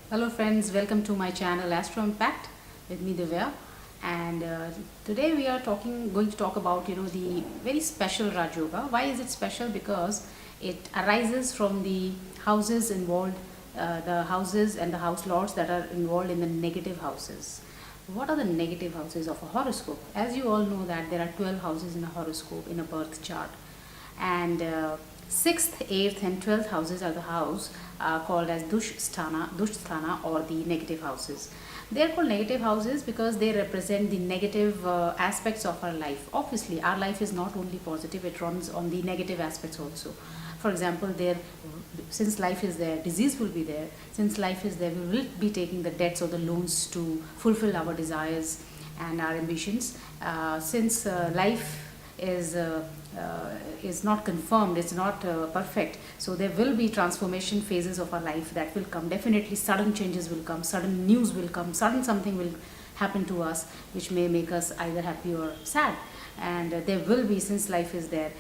Hello friends, welcome to my channel Astro Impact with me Divya, and today we are going to talk about the very special Raj Yoga. Why is it special? Because it arises from the houses involved, the houses and the house lords that are involved in the negative houses. What are the negative houses of a horoscope? As you all know that there are 12 houses in a horoscope in a birth chart, and 6th, 8th and 12th houses are the house called as Dushsthana or the negative houses. They are called negative houses because they represent the negative aspects of our life. Obviously our life is not only positive, it runs on the negative aspects also. For example, there, since life is there, disease will be there. Since life is there, we will be taking the debts or the loans to fulfill our desires and our ambitions. Since life is not confirmed, it's not perfect, so there will be transformation phases of our life that will come. Definitely sudden changes will come, sudden news will come, sudden something will happen to us which may make us either happy or sad. And there will be, since life is there,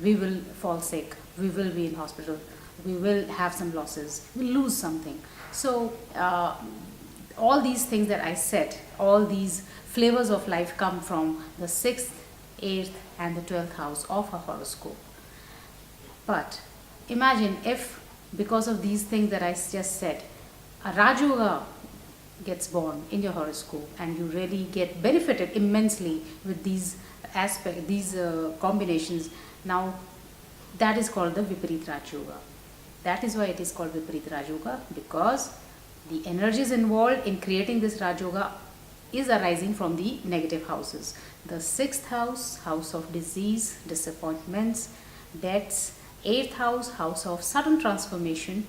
we will fall sick, we will be in hospital, we will have some losses, we'll lose something. So all these things that I said, all these flavors of life come from the 6th, 8th and the 12th house of a horoscope. But imagine if, because of these things that I just said, a Raj Yoga gets born in your horoscope and you really get benefited immensely with these aspects, these combinations. Now that is called the Vipreet Raj Yoga. That is why it is called Vipreet Raj Yoga, because the energies involved in creating this Raj Yoga is arising from the negative houses. The 6th house, house of disease, disappointments, debts. 8th house, house of sudden transformation.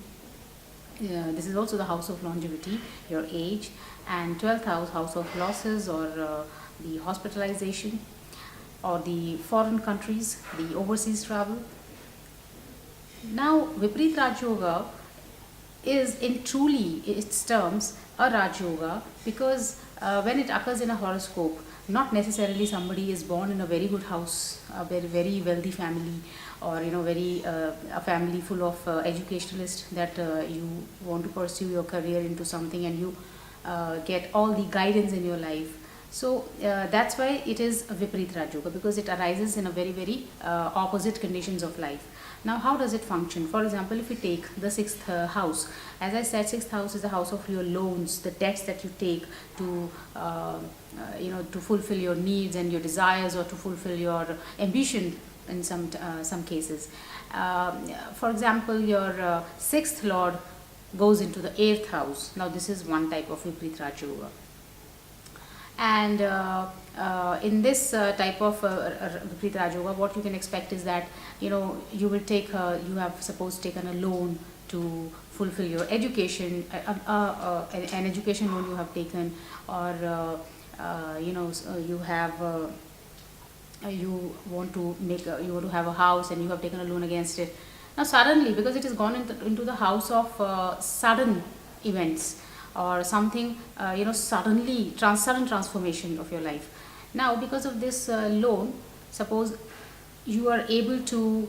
This is also the house of longevity, your age. And 12th house, house of losses or the hospitalization or the foreign countries, the overseas travel. Now Vipreet Raj Yoga is in truly its terms a Raj Yoga, because when it occurs in a horoscope, not necessarily somebody is born in a very good house, a very wealthy family, or very a family full of educationalists, that you want to pursue your career into something and you get all the guidance in your life. So that's why it is a Vipreet Raj Yoga, because it arises in a very opposite conditions of life. Now how does it function? For example, if we take the 6th house, as I said, 6th house is the house of your loans, the debts that you take to to fulfill your needs and your desires, or to fulfill your ambition in some cases. For example, your 6th lord goes into the 8th house. Now this is one type of Vipreet Raj Yoga. And in this type of Vipreet Raj Yoga, what you can expect is that you will take you have suppose taken a loan to fulfill your education, an education loan you have taken, or you have you want to you want to have a house and you have taken a loan against it. Now suddenly, because it has gone into the house of sudden events, or something, suddenly sudden transformation of your life. Now because of this loan, suppose you are able to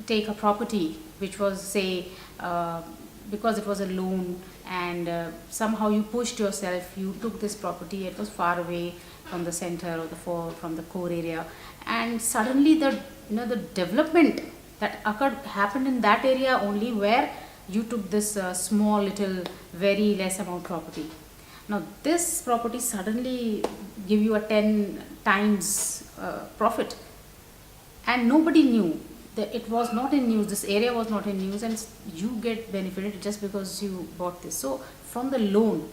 take a property which was, say, because it was a loan, and somehow you pushed yourself, you took this property, it was far away from the center or from the core area, and suddenly the development that happened in that area only, where you took this small little very less amount property. Now this property suddenly give you a 10 times profit, and nobody knew that it was not in news, this area was not in news, and you get benefited just because you bought this. So from the loan,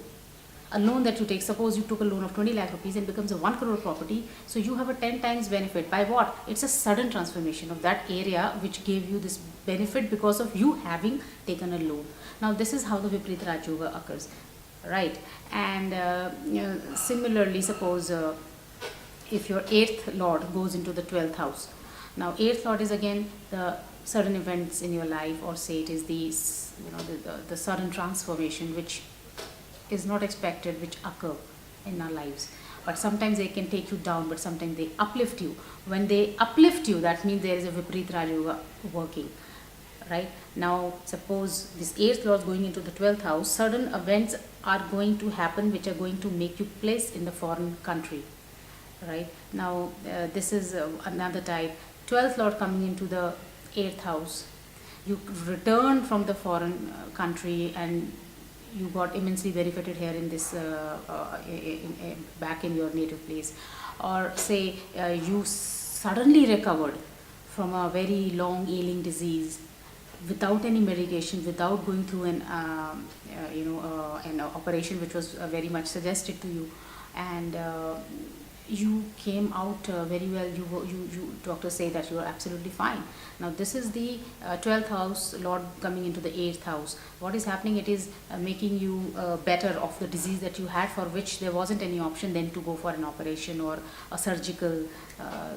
a loan that you take, suppose you took a loan of 20 lakh rupees and becomes a 1 crore property, so you have a 10 times benefit. By what? It's a sudden transformation of that area which gave you this benefit because of you having taken a loan. Now this is how the Vipreet Raj Yoga occurs, right? And similarly, suppose if your 8th lord goes into the 12th house. Now 8th lord is again the sudden events in your life, or say it is the sudden transformation which is not expected, which occur in our lives. But sometimes they can take you down, but sometimes they uplift you. When they uplift you, that means there is a Vipreet Raj Yoga working. right? Now suppose this 8th lord going into the 12th house, sudden events are going to happen which are going to make you place in the foreign country, right? Now this is another type. 12th lord coming into the 8th house, you return from the foreign country and you got immensely benefited here in this back in your native place. Or say you suddenly recovered from a very long ailing disease without any medication, without going through an operation which was very much suggested to you, and you came out very well. You doctors say that you are absolutely fine. Now this is the 12th house lord coming into the 8th house. What is happening? It is making you better of the disease that you had, for which there wasn't any option then to go for an operation or a surgical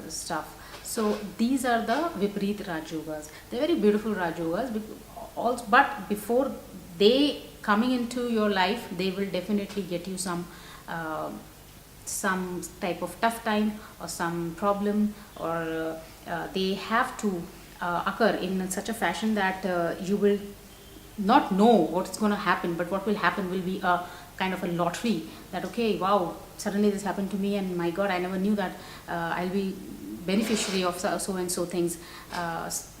stuff. So these are the Vipreet Raj Yogas. They're very beautiful Raj Yogas, but before they coming into your life, they will definitely get you some type of tough time or some problem, or they have to occur in such a fashion that you will not know what's going to happen, but what will happen will be a kind of a lottery, that okay, wow, suddenly this happened to me and my god, I never knew that I'll be beneficiary of so and so things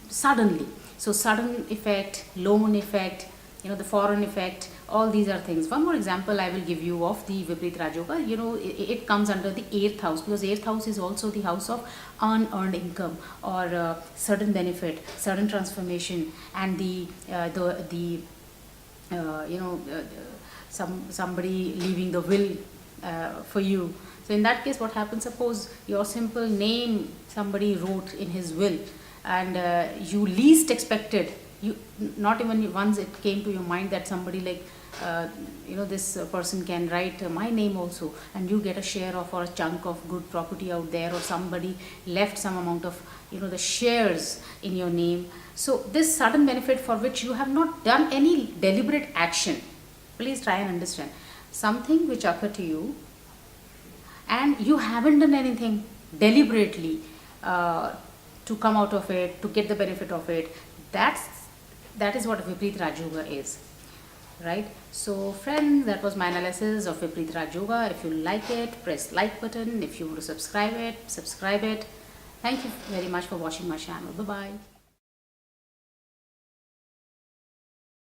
suddenly. So sudden effect, loan effect, the foreign effect, all these are things. One more example I will give you of the Vipreet Raj Yoga. It comes under the 8th house, because 8th house is also the house of unearned income, or sudden benefit, sudden transformation, and somebody leaving the will for you. So in that case, what happens? Suppose your simple name somebody wrote in his will, and you least expected, you not even once it came to your mind that somebody like this person can write my name also, and you get a share of or a chunk of good property out there, or somebody left some amount of the shares in your name. So this sudden benefit for which you have not done any deliberate action. Please try and understand, something which occurred to you and you haven't done anything deliberately to come out of it, to get the benefit of it. That is what Vipreet Raj Yoga is, right? So friends, that was my analysis of Vipreet Raj Yoga. If you like it, press like button. If you want to subscribe it. Thank you very much for watching my channel. Bye bye.